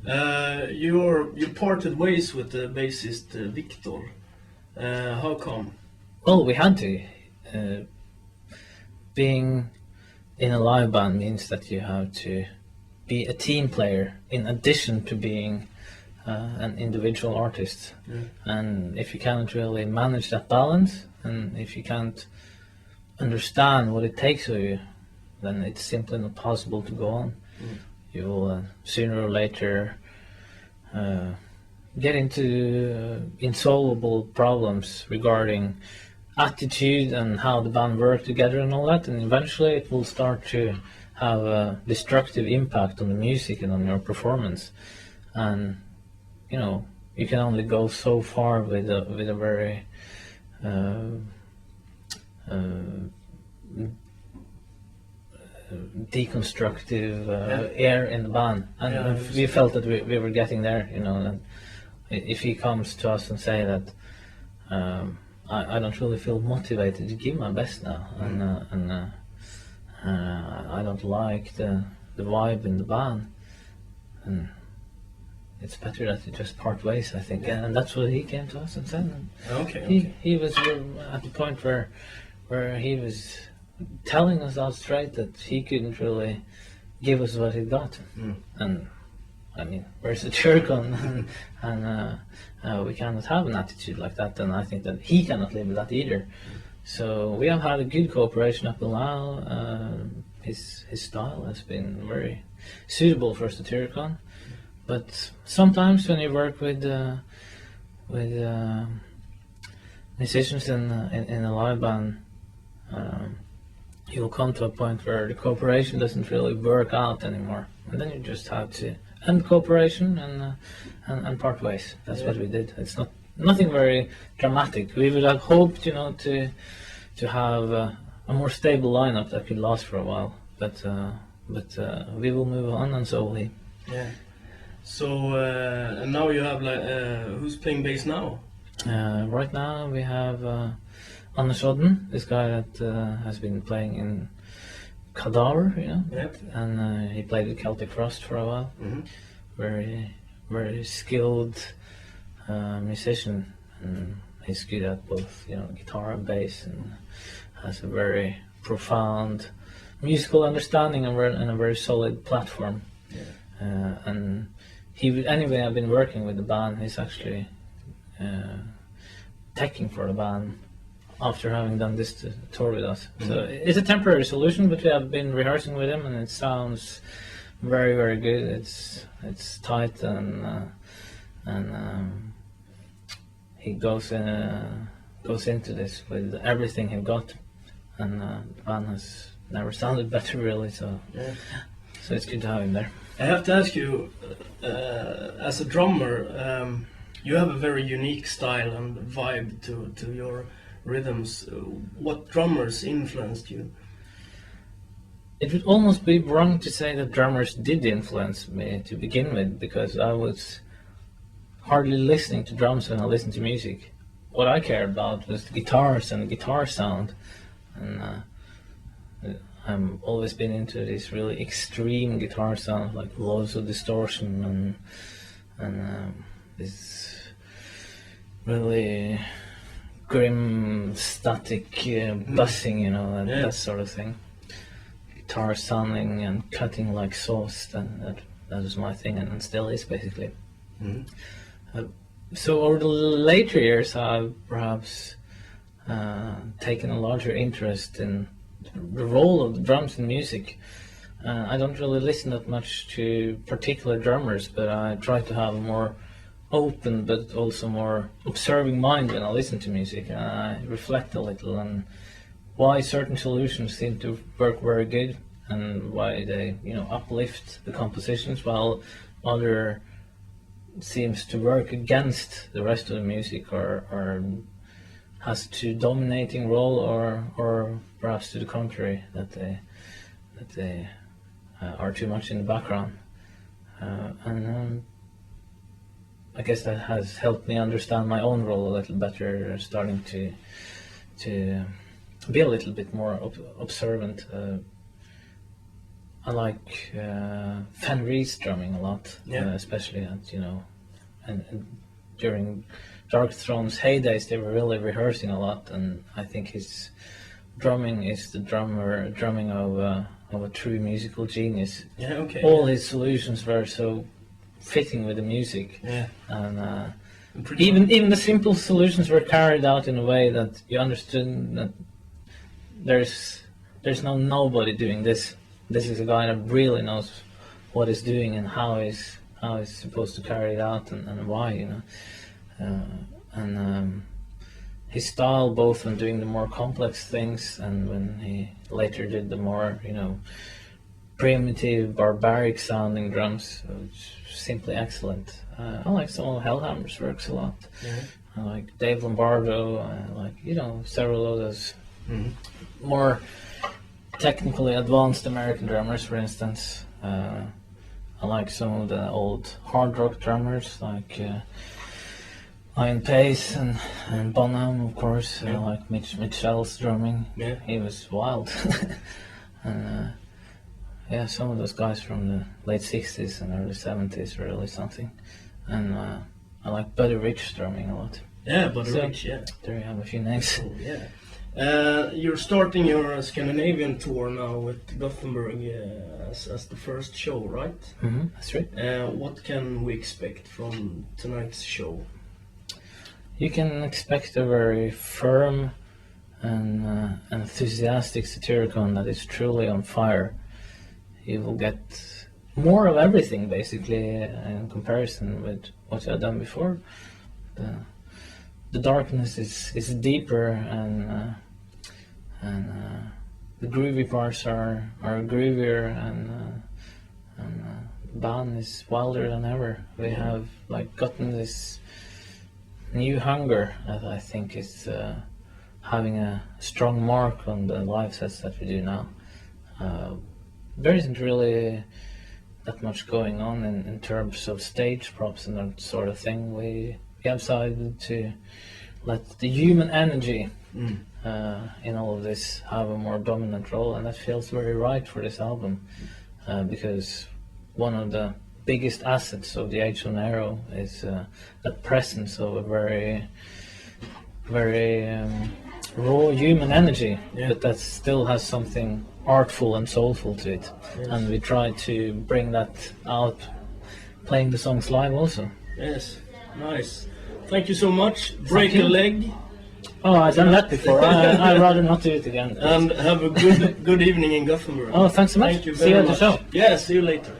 You parted ways with the bassist Victor. How come? Well, we had to. Uh, being in a live band means that you have to be a team player in addition to being an individual artist. Yeah. And if you can't really manage that balance, and if you can't understand what it takes of you, then it's simply not possible to go on. You will sooner or later get into insoluble problems regarding attitude and how the band work together and all that, and eventually it will start to have a destructive impact on the music and on your performance. And you can only go so far with a very deconstructive air in the band, and we felt that we were getting there. And if he comes to us and say that I don't really feel motivated to give my best now, and I don't like the vibe in the band, and it's better that you just part ways, I think. And that's what he came to us and said. Okay. He was at the point where he was telling us out straight that he couldn't really give us what he got. And I mean, we're Satyricon, and we cannot have an attitude like that, and I think that he cannot live with that either. So we have had a good cooperation up till now. His style has been very suitable for Satyricon, but sometimes when you work with musicians in a live band, you'll come to a point where the cooperation doesn't really work out anymore, and then you just have to end cooperation and part ways. That's what we did. It's nothing very dramatic. We would have hoped, to have a more stable lineup that could last for a while, but we will move on, and so will he. Yeah. So and now you have who's playing bass now? Right now we have Anders Odden, this guy that has been playing in Cadaver, Yep. And he played with Celtic Frost for a while. Very skilled musician, and he's good at both guitar and bass, and has a very profound musical understanding and a very solid platform. And anyway, I've been working with the band. He's actually teching for the band after having done this tour with us. So it's a temporary solution, but we have been rehearsing with him, and it sounds very, very good. It's tight, and he goes into this with everything he got, and the band has never sounded better, really. So it's good to have him there. I have to ask you, as a drummer, you have a very unique style and vibe to your rhythms. What drummers influenced you? It would almost be wrong to say that drummers did influence me to begin with, because I was hardly listening to drums when I listened to music. What I cared about was the guitars and the guitar sound, and I've always been into this really extreme guitar sound, like loads of distortion and this really grim static buzzing, that sort of thing. Guitar sounding and cutting like sauce, that was my thing, and still is, basically. So over the later years, I've perhaps taken a larger interest in the role of the drums in music. I don't really listen that much to particular drummers, but I try to have a more open but also more observing mind when I listen to music, and I reflect a little on why certain solutions seem to work very good, and why they uplift the compositions, while other seems to work against the rest of the music, or has too dominating role, or perhaps to the contrary, that they are too much in the background, and I guess that has helped me understand my own role a little better, starting to be a little bit more observant I like Fenris drumming a lot, Yeah. especially at and during Dark Throne's heydays, they were really rehearsing a lot, and I think his drumming is the drumming of a true musical genius. Yeah. Okay. All his solutions were so fitting with the music, Yeah. and Pretty even the simple solutions were carried out in a way that you understood that there's nobody doing this. This is a guy that really knows what he's doing and how he's supposed to carry it out and why, and his style, both when doing the more complex things and when he later did the more primitive, barbaric sounding drums, which simply excellent. I like some of Hellhammer's works a lot. Yeah. I like Dave Lombardo. I like several of those more technically advanced American drummers, for instance. I like some of the old hard rock drummers, like Ian Pace and Bonham, of course. I like Mitchell's drumming. Yeah. He was wild. And some of those guys from the late 60s and early 70s were really something. And I like Buddy Rich drumming a lot. Yeah, Buddy So, Rich, yeah. There you have a few names. Cool, yeah. You're starting your Scandinavian tour now with Gothenburg as the first show, right? Mm-hmm, that's right. What can we expect from tonight's show? You can expect a very firm and enthusiastic Satyricon that is truly on fire. You will get more of everything, basically, in comparison with what you have done before. The darkness is deeper, and the groovy parts are groovier, and the band is wilder than ever. We have gotten this new hunger that I think is having a strong mark on the live sets that we do now. There isn't really that much going on in terms of stage props and that sort of thing. We have decided to let the human energy in all of this have a more dominant role, and that feels very right for this album, because one of the biggest assets of the Age of Nero is that presence of a very, very raw human energy, but that still has something artful and soulful to it. Yes. And we try to bring that out playing the songs live also. Yes, nice. Thank you so much. Break a leg. Oh, I've done that before. I'd rather not do it again. And have a good evening in Gothenburg. Oh, thanks so much. Thank you See you very at the much. show. Yeah, see you later.